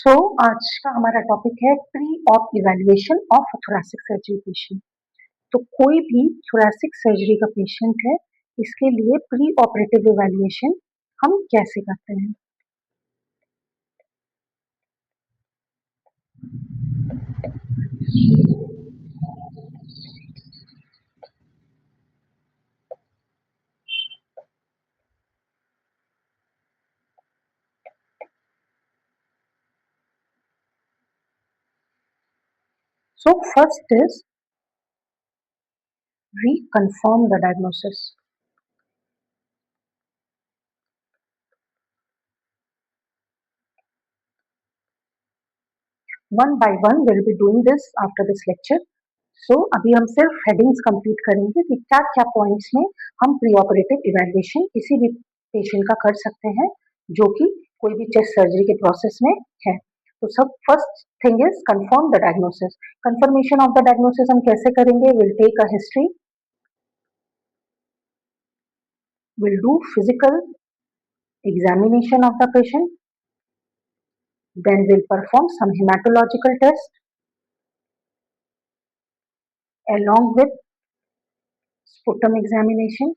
आज का हमारा टॉपिक है pre op evaluation of thoracic surgery patient. तो कोई भी थोरैसिक सर्जरी का पेशेंट है, इसके लिए प्री ऑपरेटिव इवैल्यूएशन हम कैसे करते हैं। So first is reconfirm the diagnosis. One by one we'll be doing this after this lecture. So अभी हम सिर्फ हेडिंग्स कंप्लीट करेंगे कि क्या क्या पॉइंट्स में हम प्री ऑपरेटिव इवैल्यूएशन किसी भी पेशेंट का कर सकते हैं जो कि कोई भी चेस्ट सर्जरी के प्रोसेस में है। तो सब first thing is confirm the diagnosis. Confirmation of the diagnosis हम कैसे करेंगे? Will take a history, will do physical examination of the patient, then we'll perform some hematological test along with sputum examination.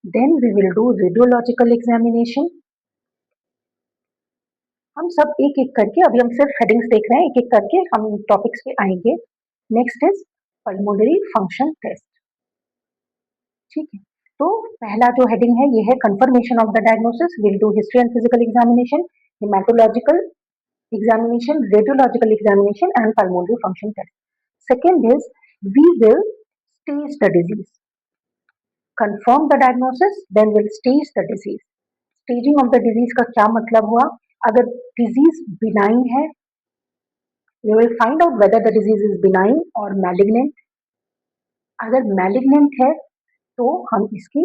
Then we will do radiological examination. हम सब एक एक करके, अभी हम सिर्फ हेडिंग्स देख रहे हैं, एक एक करके हम टॉपिक्स पे आएंगे। Next is pulmonary function test. ठीक है, तो पहला जो हेडिंग है ये है confirmation of the diagnosis. Will do history and physical examination, haematological examination, radiological examination and pulmonary function test. Second is we will stage the disease. Confirm the diagnosis, then we'll stage the disease. Staging of the disease का क्या मतलब हुआ? अगर disease benign है, we will find out whether the disease is benign or malignant. अगर malignant है तो हम इसकी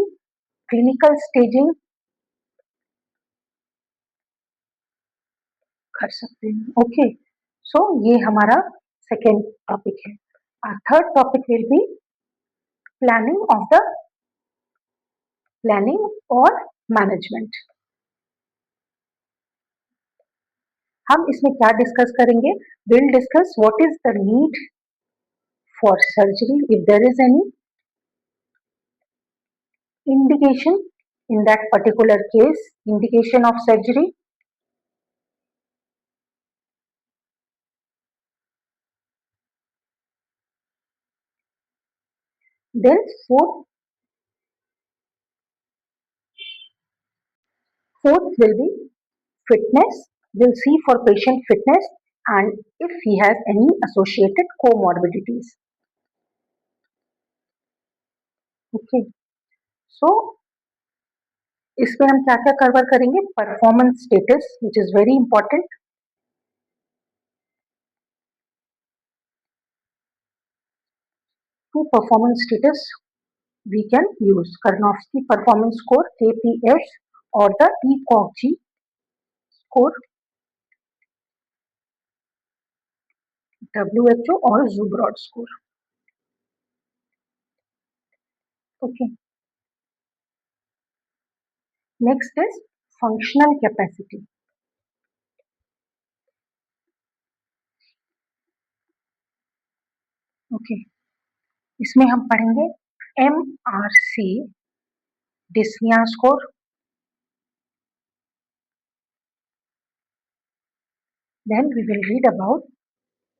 clinical staging कर सकते हैं। ओके, सो ये हमारा सेकेंड टॉपिक है। Third topic will be planning और मैनेजमेंट। हम इसमें क्या डिस्कस करेंगे? Will discuss what is the need for surgery if there is any indication in that particular case, indication of surgery. Then fourth will be fitness. We'll see for patient fitness and if he has any associated comorbidities. Okay, so इसमें हम क्या क्या cover करेंगे? Performance status which is very important. To performance status we can use Karnofsky performance score KPS or the ECOG score, WHO or Zubrod score. Okay. Next is functional capacity. Okay. इसमें हम पढ़ेंगे MRC dyspnea score, then we will read about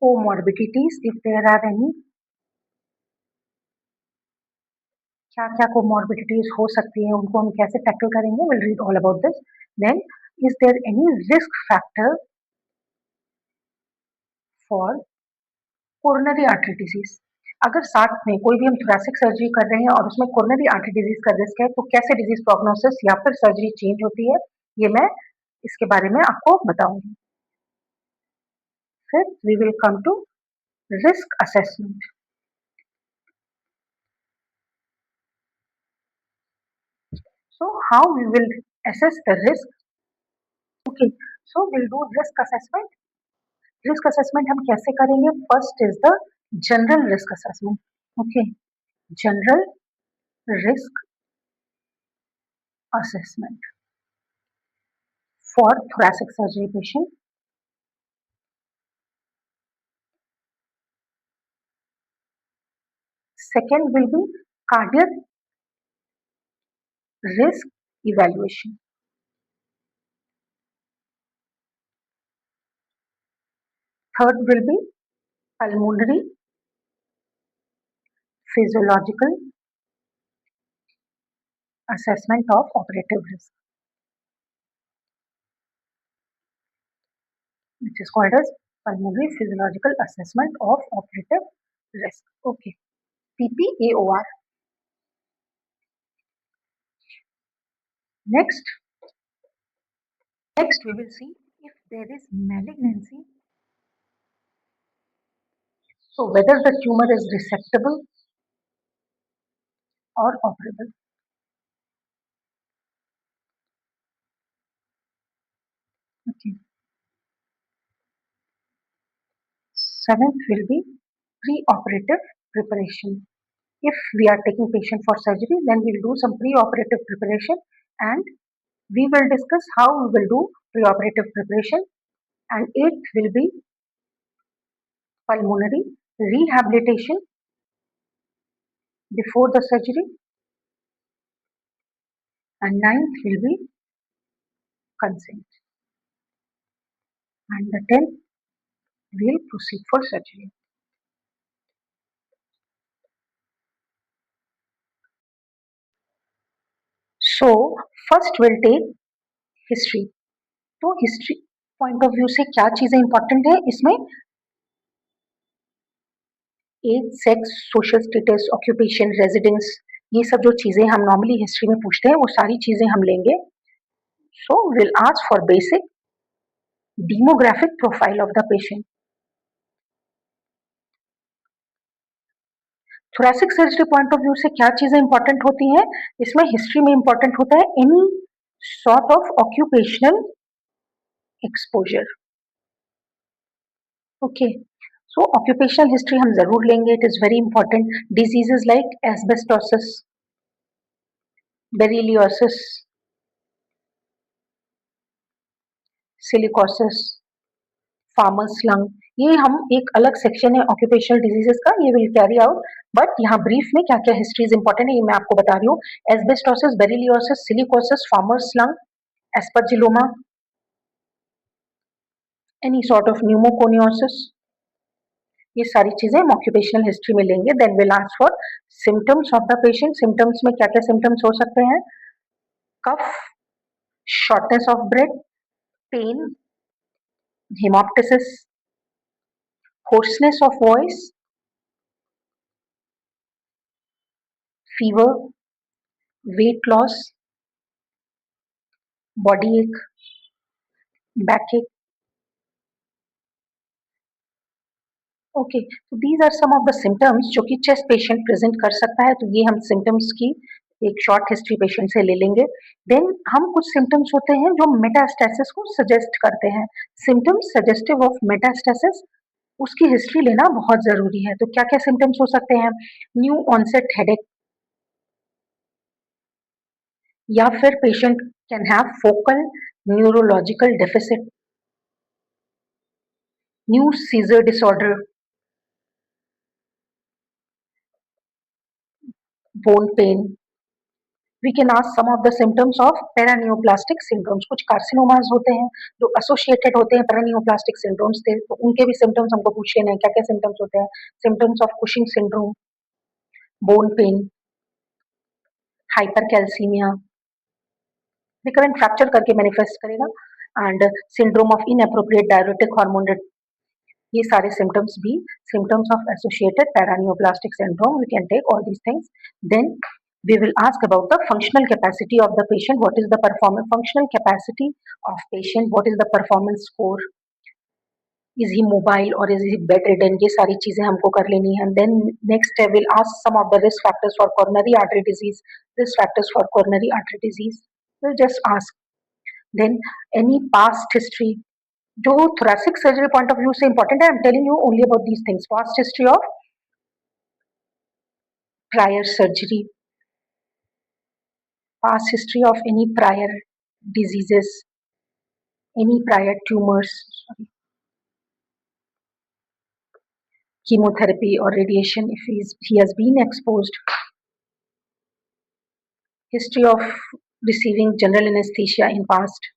comorbidities if there are any. क्या क्या comorbidities हो सकती हैं, उनको हम कैसे टैकल करेंगे? Will read all about this. Then is there any risk factor for coronary artery disease? अगर साथ में कोई भी हम थोरैसिक सर्जरी कर रहे हैं और उसमें कोरोनरी आर्टरी डिजीज का रिस्क है तो कैसे डिजीज प्रोग्नोसिस या फिर सर्जरी चेंज होती है, ये मैं इसके बारे में आपको बताऊंगी। फिर we will come to risk assessment. So how we will assess the risk? Okay, so we'll do risk assessment. Risk assessment हम कैसे करेंगे? First is the general risk assessment. Okay, general risk assessment. for thoracic surgery patient. Second will be cardiac risk evaluation. Third will be pulmonary physiological assessment of operative risk, which is called as pulmonary physiological assessment of operative risk. Okay, PPAOR. Next we will see if there is malignancy. So whether the tumor is resectable or operable. Okay. Seventh will be pre-operative preparation. If we are taking patient for surgery, then we'll do some pre-operative preparation, and we will discuss how we will do pre-operative preparation. And eighth will be pulmonary rehabilitation before the surgery, and ninth will be consent, and the 10th will proceed for surgery. So first we'll take history. तो history point of view से क्या चीजें important है इसमें? Age, sex, social status, occupation, residence, ये सब जो चीजें हम नॉर्मली हिस्ट्री में पूछते हैं वो सारी चीजें हम लेंगे. So will ask for basic demographic profile of the patient. Thoracic surgery point of view से क्या चीजें इंपॉर्टेंट होती हैं? इसमें हिस्ट्री में इंपॉर्टेंट होता है any sort of occupational exposure. Okay, so occupational history हम जरूर लेंगे. It is very important. Diseases like asbestosis, berylliosis, silicosis, farmer's lung, ये हम एक अलग सेक्शन है ऑक्यूपेशनल डिजीजेस का, ये विल कैरी आउट. बट यहाँ ब्रीफ में क्या क्या हिस्ट्रीज इंपॉर्टेंट है ये मैं आपको बता रही हूँ. Asbestosis, berylliosis, silicosis, farmer's lung, aspergilloma, any sort of pneumoconiosis, ये सारी चीजें हम ऑक्यूपेशनल हिस्ट्री में लेंगे. Then will ask for symptoms of the patient. Symptoms में क्या क्या सिम्टम्स हो सकते हैं? Cough, shortness of breath, pain, haemoptysis, hoarseness of voice, fever, weight loss, body ache, backache. Okay, तो these are some of the symptoms जो कि chest patient present कर सकता है. तो ये हम सिम्टम्स की एक शॉर्ट हिस्ट्री पेशेंट से ले लेंगे. देन हम कुछ सिम्टम्स होते हैं जो मेटास्टेसिस को सजेस्ट करते हैं. सिम्टम्स सजेस्टिव ऑफ मेटास्टेसिस, उसकी हिस्ट्री लेना बहुत जरूरी है. तो क्या क्या सिम्टम्स हो सकते हैं? न्यू ऑनसेट हेडेक, या फिर patient can have focal neurological deficit, new scissor disorder, bone pain. We can ask some of the symptoms of paraneoplastic syndromes. कुछ कार्सिनोमास होते हैं जो एसोसिएटेड होते हैं paraneoplastic syndromes से, तो उनके भी symptoms हमको पूछ लेना है क्या क्या symptoms होते हैं. Symptoms of Cushing syndrome, bone pain, hypercalcemia, recurrent fracture करके manifest करेगा, and syndrome of inappropriate diuretic hormone. ये सारे symptoms भी symptoms of associated paraneoplastic syndrome. We can take all these things. Then we will ask about the functional capacity of the patient. What is the functional capacity of patient? What is the performance score? Is he mobile or is he bedridden? ये सारी चीजें हमको कर लेनी है. And then next we'll ask some of the risk factors for coronary artery disease. Risk factors for coronary artery disease. We'll just ask. Then any past history. जो thoracic surgery point of view से important है. I'm telling you only about these things. Past history of prior surgery, past history of any prior diseases, any prior tumors, chemotherapy or radiation if he has been exposed, history of receiving general anesthesia in past,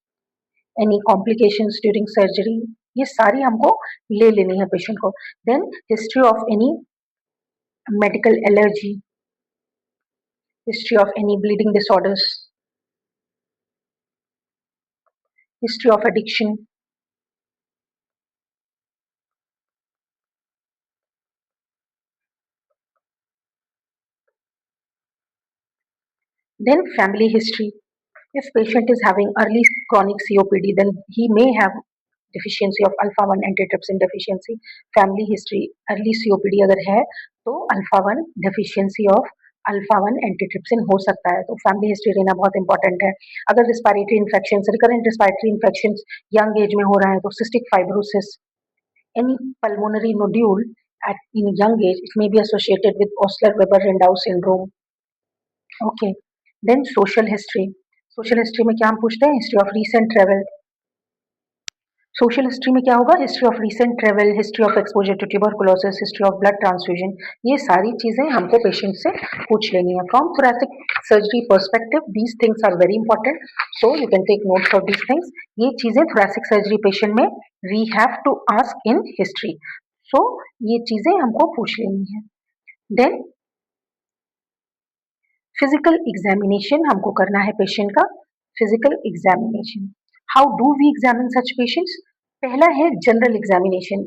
any complications during surgery, ये सारी हमको ले लेनी है patient को. Then history of any medical allergy, history of any bleeding disorders, history of addiction, then family history. If patient is having early chronic COPD, then he may have deficiency of alpha 1 antitrypsin deficiency. Family history early COPD अगर है तो alpha 1 deficiency of alpha 1 antitrypsin हो सकता है. तो family history लेना बहुत important है. अगर respiratory infection, recurrent respiratory infection young age में हो रहा है तो cystic fibrosis, any pulmonary nodule at in young age, it may be associated with Osler-Weber-Rindau syndrome. Okay. Then social history. Social history में क्या हम पूछते हैं? History of recent travel. Social history में क्या होगा? History of recent travel, history of exposure to tuberculosis, history of blood transfusion. ये सारी चीजें हमको पेशेंट से पूछ लेनी है. From thoracic surgery perspective these things are very important, so you can take notes of these things. ये चीजें थोरेसिक सर्जरी पेशेंट में we have to ask in history. So ये चीजें हमको पूछ लेनी है. देन फिजिकल एग्जामिनेशन हमको करना है पेशेंट का. Physical examination, how do we examine such patients? पहला है जनरल एग्जामिनेशन.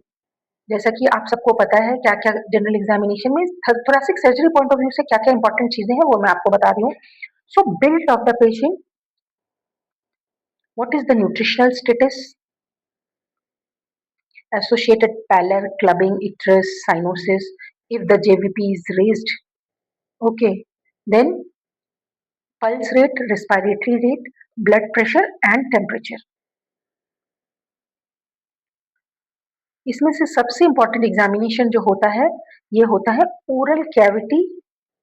जैसा कि आप सबको पता है क्या क्या जनरल एग्जामिनेशन में thoracic surgery point of view से क्या क्या इंपॉर्टेंट चीजें हैं वो मैं आपको बता रही हूँ. सो build of the patient, what is the nutritional status, associated pallor, clubbing, icterus, cyanosis, if the JVP is raised. Okay, then pulse rate, respiratory rate, blood pressure and temperature. इसमें से सबसे इंपॉर्टेंट एग्जामिनेशन जो होता है ये होता है oral cavity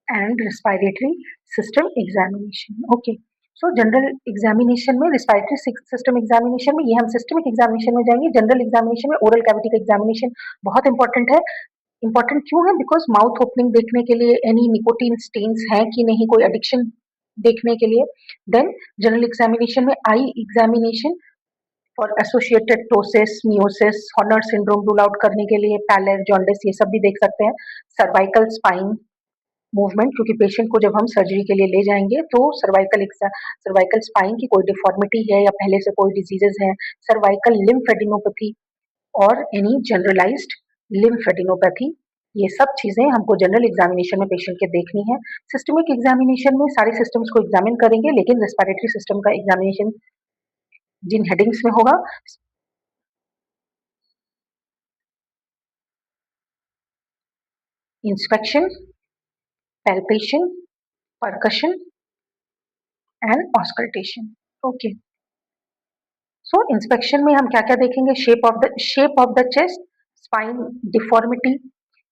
and respiratory system examination. Okay, so general examination में, रिस्पायरेटरी सिस्टम एग्जामिनेशन में, ये हम सिस्टमिक एग्जामिनेशन में जाएंगे. जनरल एग्जामिनेशन में ओरल कैविटी का एग्जामिनेशन बहुत इंपॉर्टेंट है. इंपॉर्टेंट क्यों है? बिकॉज माउथ ओपनिंग देखने के लिए, एनी निकोटीन स्टेन्स हैं कि नहीं, कोई एडिक्शन देखने के लिए. देन जनरल एग्जामिनेशन में eye examination for associated ptosis, miosis, Horner syndrome rule out करने के लिए, पैलर, जॉन्डिस, ये सब भी देख सकते हैं. सर्वाइकल स्पाइन मूवमेंट, क्योंकि पेशेंट को जब हम सर्जरी के लिए ले जाएंगे तो सर्वाइकल स्पाइन की कोई डिफॉर्मिटी है या पहले से कोई डिजीजेस है, सर्वाइकल लिम्फेडिनोपैथी और एनी जनरलाइज्ड लिम्फेडिनोपैथी, ये सब चीजें हमको जनरल एग्जामिनेशन में पेशेंट के देखनी है. सिस्टमिक एग्जामिनेशन में सारे सिस्टम्स को एग्जामिन करेंगे, लेकिन रेस्पिरेटरी सिस्टम का एग्जामिनेशन जिन हेडिंग्स में होगा, inspection, palpation, percussion and auscultation. Okay. So inspection में हम क्या क्या देखेंगे? shape of the chest, spine deformity,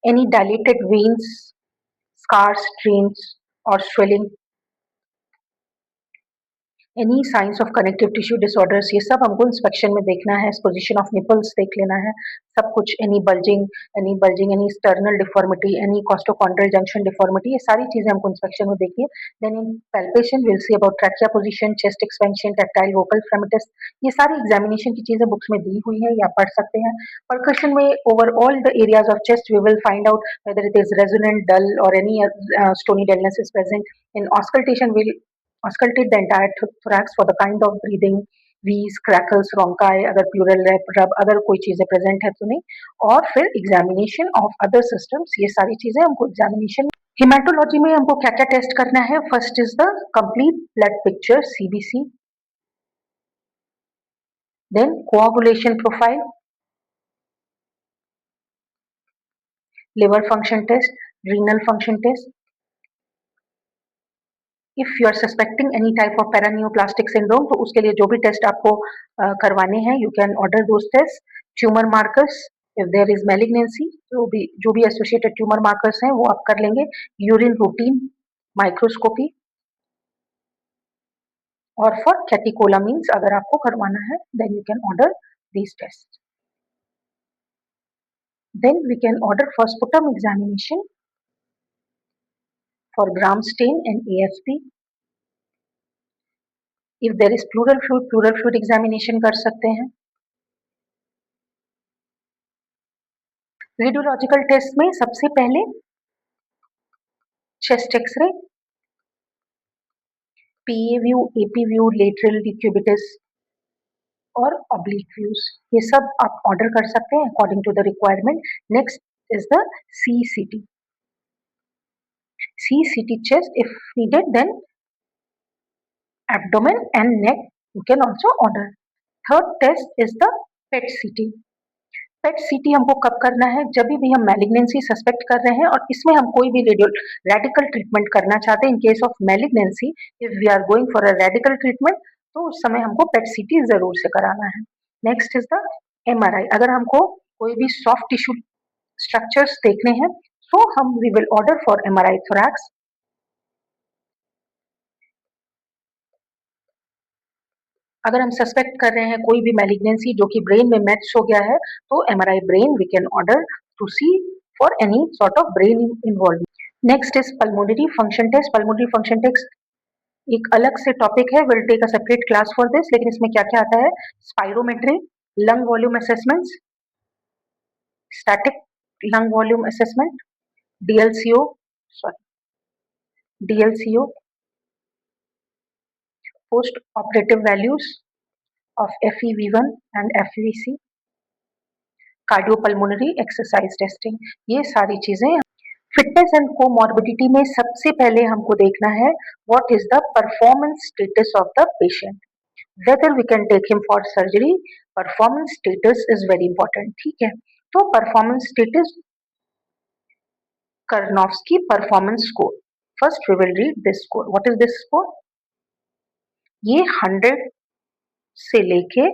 any dilated veins, scars, drains or swelling, any science of connective tissue disorders, ये सब हमको इंस्पेक्शन में देखना है. पोजीशन ऑफ निपल्स देख लेना है, सब कुछ. Any bulging, any sternal deformity, any costochondral junction deformity, ये सारी चीजें हमको इंस्पेक्शन में देखनी है. Then in palpation will see about trachea position, chest expansion, tactile vocal fremitus, ये सारी एग्जामिनेशन की चीजें बुक्स में दी हुई है या पढ़ सकते हैं. परकशन में over all the areas of chest we will find out whether it is resonant, dull और any stony dullness is present. In auscultation will auscultate the entire thorax for the kind of breathing, wheeze, crackles, ronchi, अगर pleural rub, अगर कोई चीजें present है तो नहीं. और फिर एग्जामिनेशन ऑफ अदर सिस्टम्स, ये सारी चीजें हमको एग्जामिनेशन. हेमाटोलॉजी में हमको क्या क्या टेस्ट करना है? First is the complete blood picture, CBC, then coagulation profile, liver function test, renal function test. If you are suspecting any type of paraneoplastic syndrome तो उसके लिए जो भी टेस्ट आपको करवाने हैं, you can order those test. Tumour markers, if there is malignancy, जो भी एसोसिएटेड ट्यूमर मार्कर्स हैं वो आप कर लेंगे. यूरिन रूटीन, माइक्रोस्कोपी, और फॉर कैटेकोलामीन्स अगर आपको करवाना है then you can order these test. Then we can order for sputum examination for gram stain and AFP. If there is pleural fluid examination कर सकते हैं. रेडियोलॉजिकल टेस्ट में सबसे पहले chest x ray, PA view, AP view, lateral decubitus और oblique views, ये सब आप ऑर्डर कर सकते हैं according to the requirement. Next is the CCT. CCT chest if needed, then abdomen and neck you can also order. Third test is the PET-CT. PET-CT हमको कब करना है? जब भी हम मैलिग्नेंसी सस्पेक्ट कर रहे हैं और इसमें हम कोई भी रेडिकल ट्रीटमेंट करना चाहते हैं. In case of malignancy if we are going for a radical treatment तो उस समय हमको PET-CT जरूर से कराना है. Next is the MRI. अगर हमको कोई भी सॉफ्ट टिश्यू स्ट्रक्चर्स देखने हैं so हम we will order for MRI thorax. अगर हम सस्पेक्ट कर रहे हैं कोई भी मैलिग्नेंसी जो कि ब्रेन में मैच हो गया है तो MRI brain we can order to see for any sort of brain involvement. Next is pulmonary function test. Pulmonary function test एक अलग से टॉपिक है, will take a separate class for this. लेकिन इसमें क्या क्या आता है? Spirometry, lung volume assessments, static lung volume assessment, DLCO, post operative values of FEV1 and FVC, cardiopulmonary exercise testing, ये सारी चीजें. फिटनेस एंड कोमॉर्बिडिटी में सबसे पहले हमको देखना है what is the performance status of the patient, whether we can take him for surgery. Performance status is very important. ठीक है, तो performance status Karnofsky performance score. First we will read this score. What is this score? ये 100 से लेके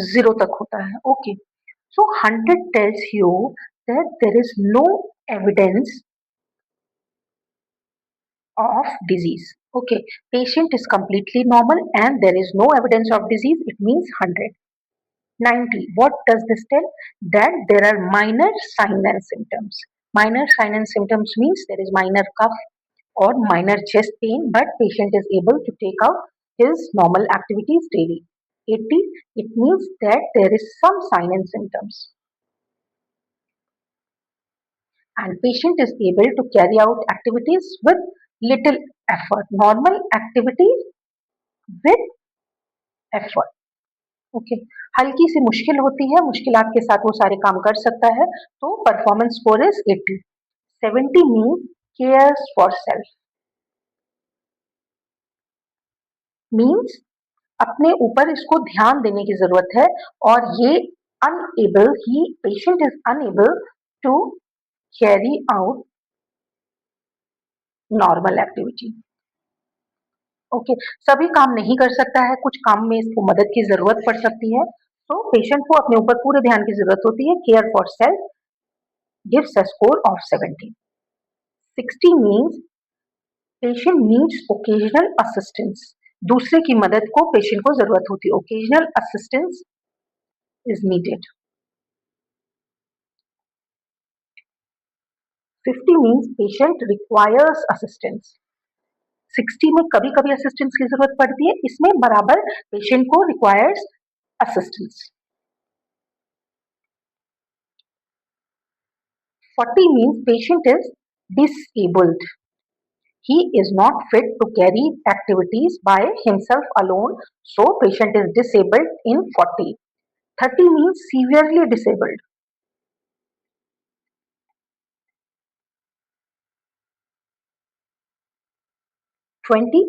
0 तक होता है. Okay, so 100 tells you that there is no evidence of disease. Okay, patient is completely normal and there is no evidence of disease. It means 100. 90. What does this tell? That there are minor signs and symptoms. Minor signs and symptoms means there is minor cough or minor chest pain, but patient is able to take out his normal activities daily. 80. It means that there is some sign and symptoms and patient is able to carry out activities with little effort. Normal activity with effort. Okay, हल्की सी मुश्किल होती है, मुश्किलात के साथ वो सारे काम कर सकता है, तो performance score is 80. 70 means cares for self, means अपने ऊपर इसको ध्यान देने की जरूरत है और ये patient is unable to carry out normal activity. Okay, सभी काम नहीं कर सकता है, कुछ काम में इसको मदद की जरूरत पड़ सकती है, तो पेशेंट को अपने ऊपर पूरे ध्यान की जरूरत होती है. Care for self gives a score of 70. 60 means patient needs occasional assistance. दूसरे की मदद को पेशेंट को जरूरत होती है. Occasional assistance is needed. 50 means patient requires assistance. 60 में कभी कभी असिस्टेंस की जरूरत पड़ती है, इसमें बराबर पेशेंट को requires assistance. 40 means patient is disabled. He is not fit to carry activities by himself alone, so patient is disabled in 40. 30 means severely disabled. 20,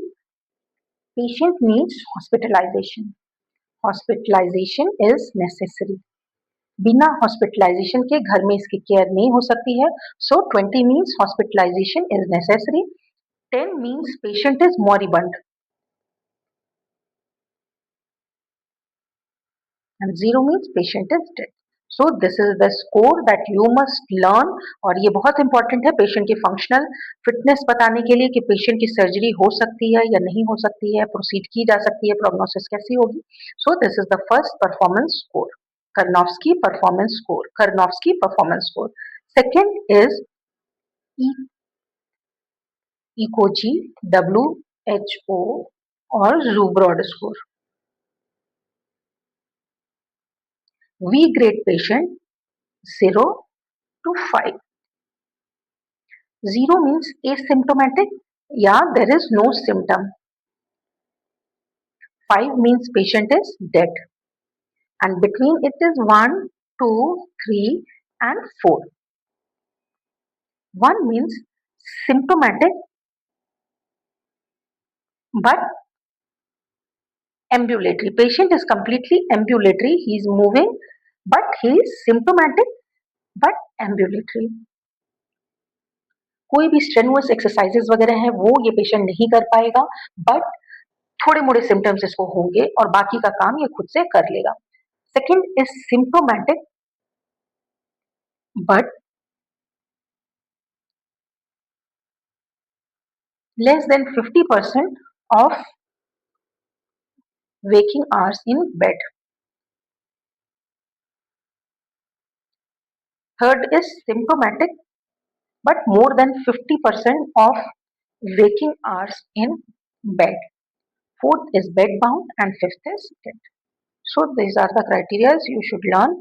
patient needs hospitalization. Hospitalization is necessary. बिना hospitalisation के घर में इसकी care नहीं हो सकती है, so 20 means hospitalisation is necessary. 10 means patient is moribund and 0 means patient is dead. So this is the score that you must learn. और ये बहुत इंपॉर्टेंट है पेशेंट की फंक्शनल फिटनेस बताने के लिए कि पेशेंट की सर्जरी हो सकती है या नहीं हो सकती है, प्रोसीड की जा सकती है, प्रोग्नोसिस कैसी होगी। So this is the first performance score, Karnofsky performance score. Karnofsky performance score. Second is ECOG, WHO or Zubrod score. We grade patient 0 to 5. 0 means asymptomatic, yeah, there is no symptom. 5 means patient is dead. And between it is 1, 2, 3 and 4. 1 means symptomatic but ambulatory. Patient is completely ambulatory. He is moving, but he is symptomatic but ambulatory. कोई भी strenuous exercises वगैरह है वो ये patient नहीं कर पाएगा, but थोड़े मोड़े सिम्टम्स इसको होंगे और बाकी का काम ये खुद से कर लेगा. Second is symptomatic but less than 50% of waking hours in bed. Third is symptomatic but more than 50% of waking hours in bed. Fourth is bedbound and fifth is dead. So these are the criteria you should learn.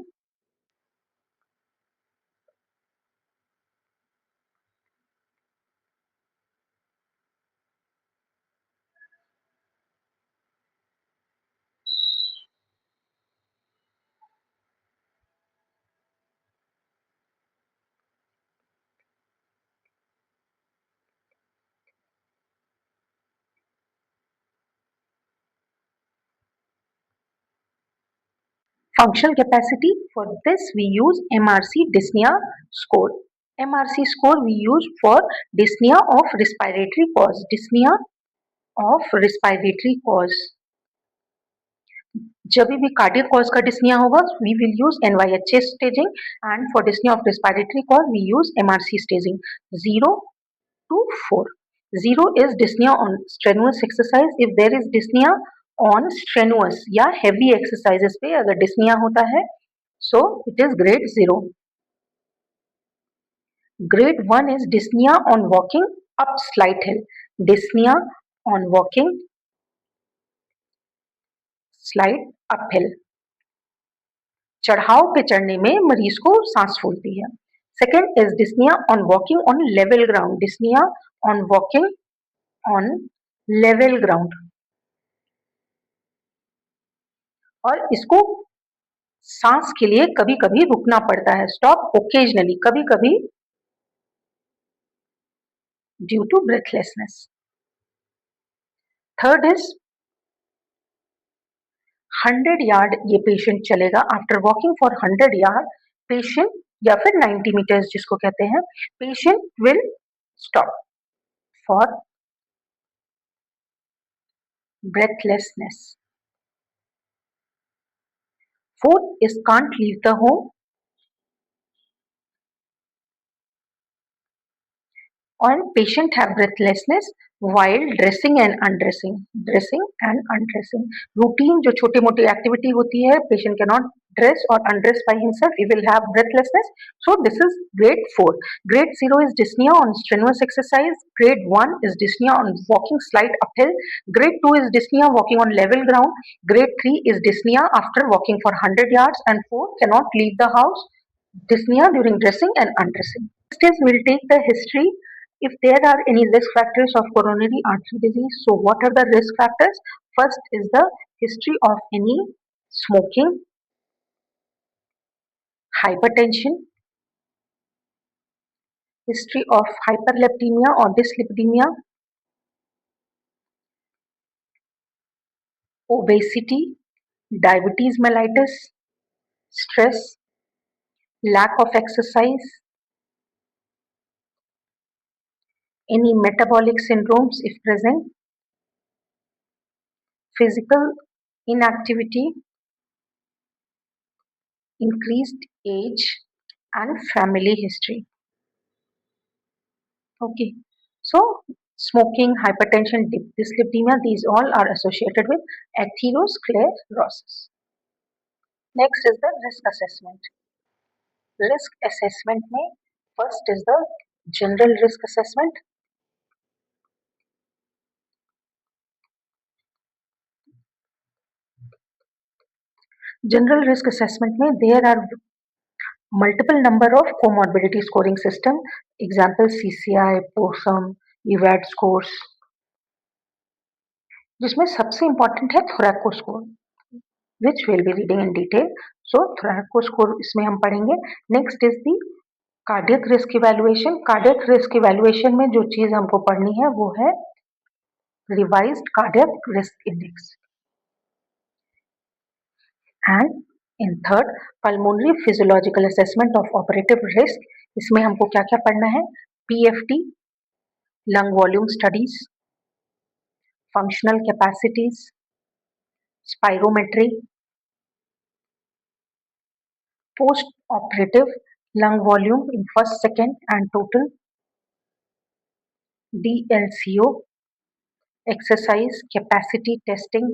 Functional capacity, for this we use MRC dyspnea score. MRC score we use for dyspnea of respiratory cause. Dyspnea of respiratory cause. जब भी cardiac cause का dyspnoea होगा we will use NYHA staging and for dyspnoea of respiratory cause we use MRC staging 0 to 4. 0 is dyspnea on strenuous exercise. If there is dyspnea on strenuous या heavy exercises पे अगर dyspnea होता है so it is grade 0. Grade 1 is dyspnea on walking up slight hill. Dyspnea on walking slight uphill. चढ़ाव पे चढ़ने में मरीज को सांस फूलती है. Second is dyspnoea on walking on level ground. Dyspnoea on walking on level ground. और इसको सांस के लिए कभी कभी रुकना पड़ता है. स्टॉप ओकेजनली, कभी कभी due to breathlessness. Third is 100 yard ये पेशेंट चलेगा. After walking for 100 yard patient या फिर 90 मीटर्स जिसको कहते हैं, patient will stop for breathlessness. Fourth is can't leave the home. And patient have breathlessness while dressing and undressing. Dressing and undressing. Routine जो छोटी मोटी एक्टिविटी होती है, patient cannot dress or undress by himself, he will have breathlessness. So this is grade 4. Grade 0 is dyspnea on strenuous exercise. Grade 1 is dyspnea on walking slight uphill. Grade 2 is dyspnea walking on level ground. Grade 3 is dyspnea after walking for 100 yards. And 4 cannot leave the house. Dyspnea during dressing and undressing. Next is we'll take the history. If there are any risk factors of coronary artery disease, so what are the risk factors? First is the history of any smoking, hypertension, history of hyperleptinemia or dyslipidemia, obesity, diabetes mellitus, stress, lack of exercise, any metabolic syndromes if present, physical inactivity, increased age, and family history. Okay, so smoking, hypertension, dyslipidemia, these all are associated with atherosclerosis. Next is the risk assessment. Risk assessment में first is the general risk assessment. General risk assessment में there are multiple number of comorbidity scoring system. Example CCI, POSUM, EVAD scores. जिसमें सबसे important है थोरैको score, which we'll be reading in detail. So थोरैको score इसमें हम पढ़ेंगे. Next is the cardiac risk evaluation. Cardiac risk evaluation में जो चीज हमको पढ़नी है वो है revised cardiac risk index. And in third pulmonary physiological assessment of operative risk. इसमें हमको क्या क्या पढ़ना है? PFT, lung volume studies, functional capacities, spirometry, post operative lung volume in first, second and total, DLCO, exercise capacity testing,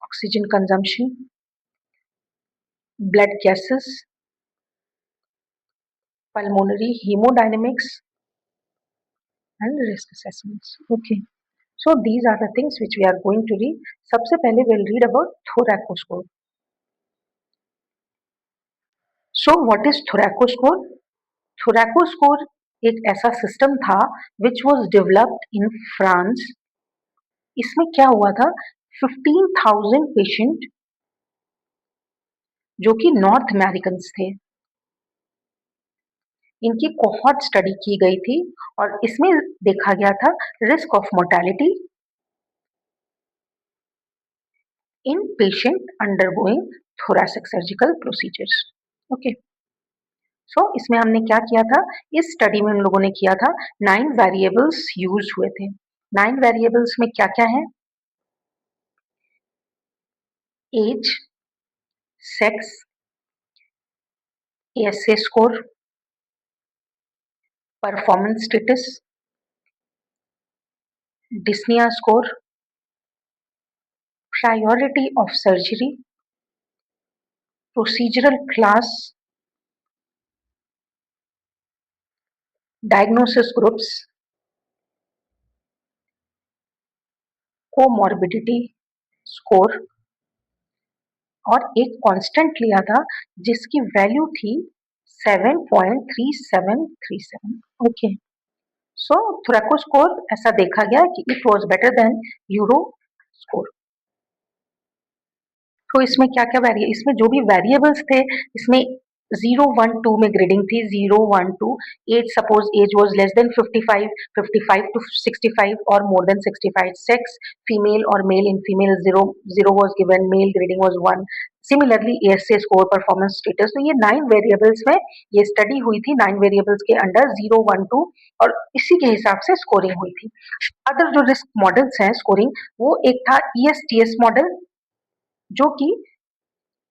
oxygen consumption, blood gases, pulmonary hemodynamics, and risk assessments. Okay, so these are the things which we are going to read. सबसे पहले we'll read about थोरैको score. So what is थोरैको score? थोरैको score एक ऐसा system था which was developed in France. इसमें क्या हुआ था? 15,000 patient जो कि नॉर्थ अमेरिकन थे, इनकी कोहॉर्ट स्टडी की गई थी और इसमें देखा गया था risk of mortality in patient undergoing thoracic surgical procedures. Okay, so इसमें हमने क्या किया था? इस स्टडी में हम लोगों ने किया था 9 वेरिएबल्स यूज हुए थे. 9 वेरिएबल्स में क्या क्या है? Age, sex, ASA score, performance status, dyspnoea score, priority of surgery, procedural class, diagnosis groups, comorbidity score और एक कांस्टेंट लिया था जिसकी वैल्यू थी 7.3737. ओके, सो थोरैको स्कोर ऐसा देखा गया कि it was better than euro score. तो इसमें क्या क्या इसमें जो भी वेरिएबल्स थे इसमें 0, 1, 2 में ग्रेडिंग थी. 0, 1, 2. Age, suppose age was less than 55, 55 to 65 और मोर देन 65. सेक्स, फीमेल और male. In female 0 was given, male grading was 1. Similarly ASA score, performance status. तो ये 9 वेरिएबल्स में ये स्टडी हुई थी. 9 वेरिएबल्स के अंडर 0, 1, 2 और इसी के हिसाब से स्कोरिंग हुई थी. अदर जो रिस्क मॉडल्स हैं स्कोरिंग, वो एक था ESTS मॉडल जो कि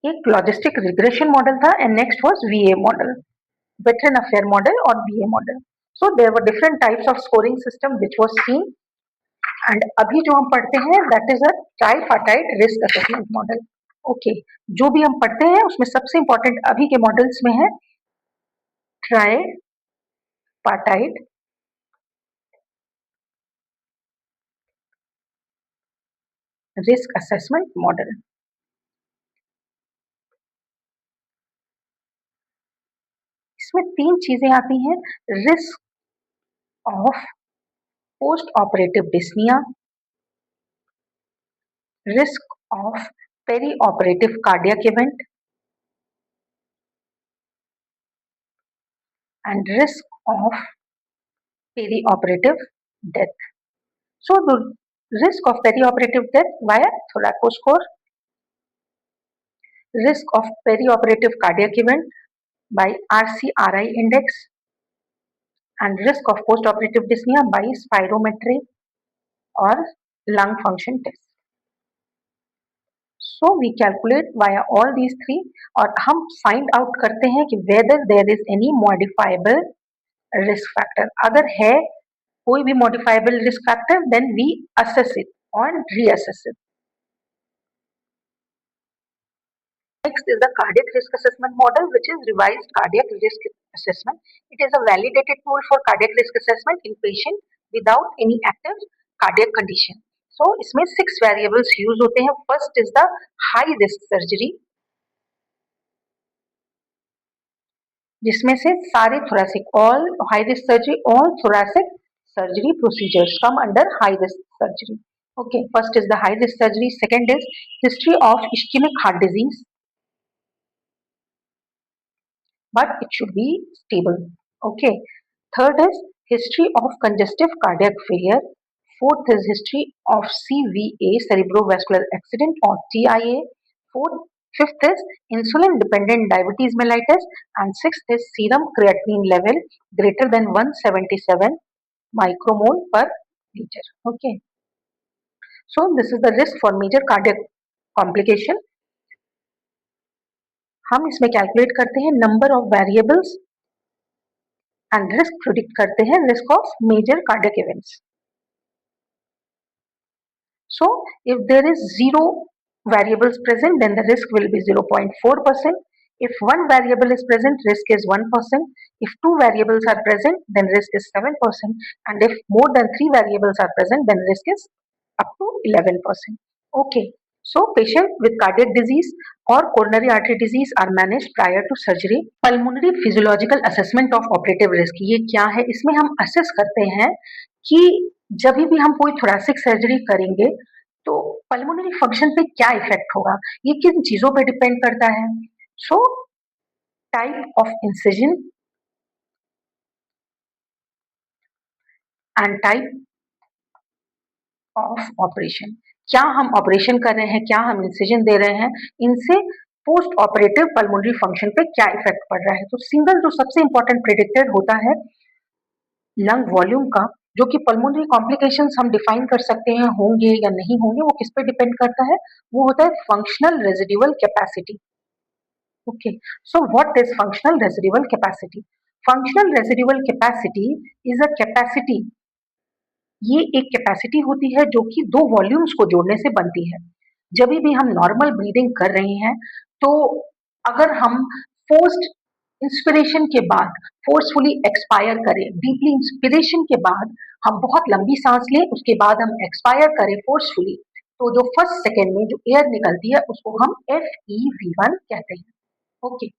एक लॉजिस्टिक रिग्रेशन मॉडल था and next was VA model, veteran affair model और VA model. So there were different types of scoring system which was seen. And अभी जो हम पढ़ते हैं that is a tripartite risk assessment model. Okay, जो भी हम पढ़ते हैं उसमें सबसे इंपॉर्टेंट अभी के मॉडल्स में है ट्राइपार्टाइट रिस्क असेसमेंट मॉडल. इसमें 3 चीजें आती हैं. Risk of post operative dyspnoea, risk of perioperative cardiac event, and risk of perioperative death. So the risk of perioperative death via thoraco score, risk of perioperative cardiac event by RCRI index, and risk of postoperative dyspnea by spirometry or lung function test. So we calculate via all these three और हम find out करते हैं कि whether there is any modifiable risk factor. अगर है कोई भी modifiable risk factor, then we assess it and reassess it. Next is the cardiac risk assessment model, which is revised cardiac risk assessment. It is a validated tool for cardiac risk assessment in patient without any active cardiac condition. So इसमें 6 variables use होते हैं. First is the high risk surgery, जिसमें से सारे thoracic all high risk surgery, all thoracic surgery procedures come under high risk surgery. Okay, first is the high risk surgery. Second is history of ischemic heart disease, but it should be stable. Okay. Third is history of congestive cardiac failure. Fourth is history of CVA, cerebrovascular accident, or TIA. Fifth is insulin dependent diabetes mellitus, and sixth is serum creatinine level greater than 177 micromole per liter. Okay. So this is the risk for major cardiac complication. हम इसमें calculate करते हैं number of variables and risk predict करते हैं risk of major cardiac events. So if there is 0 variables present, then the risk will be 0.4%. If one variable is present, risk is 1%. If 2 variables are present, then risk is 7%. And if more than 3 variables are present, then risk is up to 11%. Okay. So patient with cardiac disease or coronary artery disease are managed prior to surgery. Pulmonary physiological assessment of operative risk, ये क्या है? इसमें हम assess करते हैं कि जब भी हम कोई thoracic surgery करेंगे तो pulmonary function पे क्या इफेक्ट होगा, ये किन चीजों पे डिपेंड करता है. So type of incision and type of operation. क्या हम ऑपरेशन कर रहे हैं, क्या हम इंसिजन दे रहे हैं, इनसे पोस्ट ऑपरेटिव पल्मोनरी फंक्शन पे क्या इफेक्ट पड़ रहा है. तो सिंगल जो सबसे इंपॉर्टेंट प्रेडिक्टर होता है लंग वॉल्यूम का, जो कि पल्मोनरी कॉम्प्लिकेशंस हम डिफाइन कर सकते हैं होंगे या नहीं होंगे, वो किस पे डिपेंड करता है, वो होता है functional residual capacity. Okay, so what is functional residual capacity? Functional residual capacity is a capacity, ये एक कैपेसिटी होती है जो कि दो वॉल्यूम्स को जोड़ने से बनती है. जब भी हम नॉर्मल ब्रीदिंग कर रहे हैं तो अगर हम फोर्स्ड इंस्पिरेशन के बाद फोर्सफुली एक्सपायर करें, डीपली इंस्पिरेशन के बाद हम बहुत लंबी सांस लें, उसके बाद हम एक्सपायर करें फोर्सफुली, तो जो फर्स्ट सेकेंड में जो एयर निकलती है उसको हम FEV1 कहते हैं. ओके,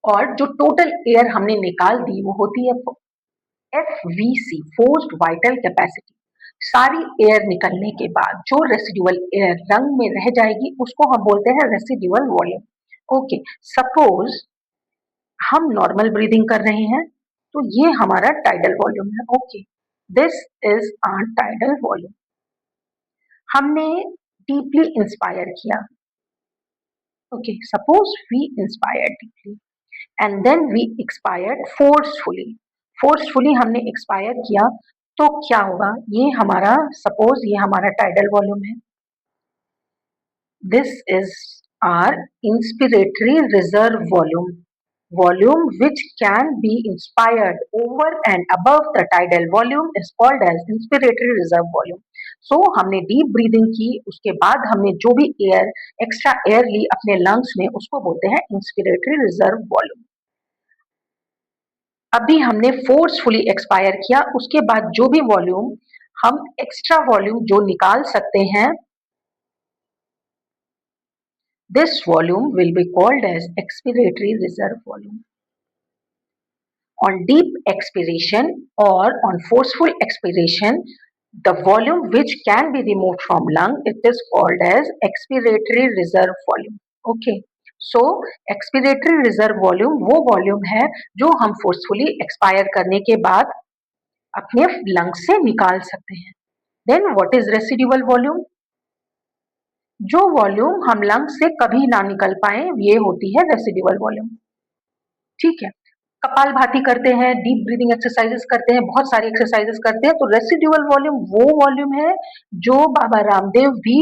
और जो टोटल एयर हमने निकाल दी वो होती है FVC, फोर्स्ड वाइटल कैपेसिटी. सारी एयर निकलने के बाद जो रेसिडुअल एयर लंग में रह जाएगी उसको हम बोलते हैं रेसिडुअल वॉल्यूम. ओके, सपोज हम नॉर्मल ब्रीदिंग कर रहे हैं तो ये हमारा टाइडल वॉल्यूम है. Okay, this is our tidal volume. हमने डीपली इंस्पायर किया. Okay, suppose we inspired deeply and then we expired forcefully. Forcefully हमने एक्सपायर किया तो क्या होगा, ये हमारा सपोज ये हमारा टाइडल वॉल्यूम है. This is our inspiratory reserve volume. Volume which can be inspired over and above the tidal volume is called as inspiratory reserve volume. So हमने डीप ब्रीदिंग की, उसके बाद हमने जो भी एयर एक्स्ट्रा एयर ली अपने lungs में उसको बोलते हैं इंस्पिरेटरी रिजर्व वॉल्यूम. अभी हमने फोर्सफुली एक्सपायर किया, उसके बाद जो भी वॉल्यूम हम एक्स्ट्रा वॉल्यूम जो निकाल सकते हैं, this volume will be called as expiratory reserve volume. On deep expiration or on forceful expiration, the volume which can be removed from lung, it is called as expiratory reserve volume. Okay. So expiratory reserve volume वो volume है जो हम forcefully expire करने के बाद अपने lungs से निकाल सकते हैं. Then what is residual volume? जो वॉल्यूम हम लंग्स से कभी ना निकल पाए, ये होती है रेसिडुअल वॉल्यूम. ठीक है, कपालभाति करते हैं, डीप ब्रीदिंग एक्सरसाइजेस करते हैं, बहुत सारी एक्सरसाइजेस करते हैं, तो रेसिडुअल वॉल्यूम वो वॉल्यूम है जो बाबा रामदेव भी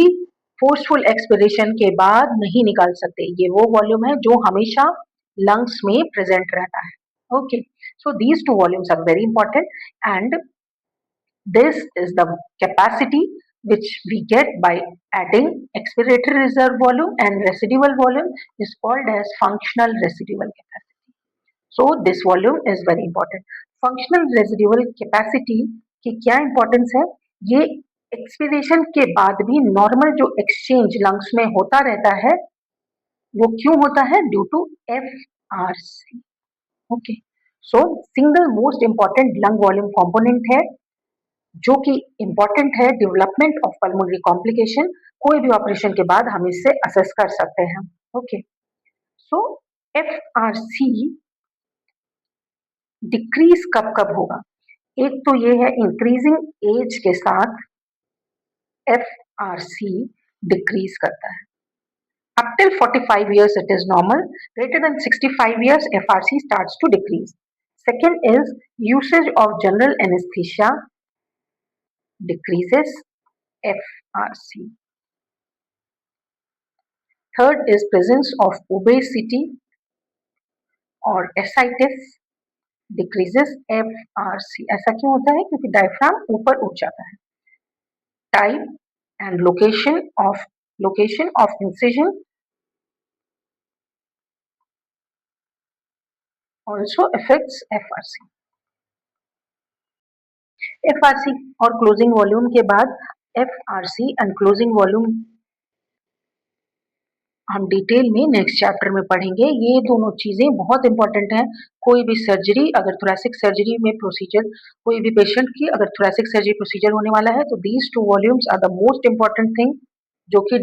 फोर्सफुल एक्सपिरेशन के बाद नहीं निकाल सकते, ये वो वॉल्यूम है जो हमेशा लंग्स में प्रेजेंट रहता है. Okay, so these two volumes are very important, and this is the capacity which we get by adding expiratory reserve volume and residual volume is called as functional residual capacity. So this volume is very important. Functional residual capacity की क्या importance है? ये expiration के बाद भी normal जो exchange lungs में होता रहता है वो क्यों होता है? Due to FRC. Okay, so single most important lung volume component है जो कि इंपॉर्टेंट है डेवलपमेंट ऑफ पल्मोनरी कॉम्प्लिकेशन. कोई भी ऑपरेशन के बाद हम इससे असेस कर सकते हैं. ओके, सो FRC डिक्रीज कब कब होगा? एक तो ये है इंक्रीजिंग एज के साथ FRC डिक्रीज करता है. Up till 45 years it is normal. Greater than 65 years FRC starts to decrease. Second is usage of general anesthesia decreases FRC. Third is presence of obesity or ascites decreases FRC. ऐसा क्यों होता है? क्योंकि diaphragm ऊपर उठ जाता है. Type and location of incision also affects FRC. FRC और क्लोजिंग वॉल्यूम के बाद FRC एंड क्लोजिंग वॉल्यूम हम डिटेल में नेक्स्ट चैप्टर में पढ़ेंगे. ये दोनों चीजें बहुत इंपॉर्टेंट हैं. कोई भी सर्जरी, अगर थोरेसिक सर्जरी में प्रोसीजर, कोई भी पेशेंट की अगर थोरेसिक सर्जरी प्रोसीजर होने वाला है तो these two volumes are the most important thing जो कि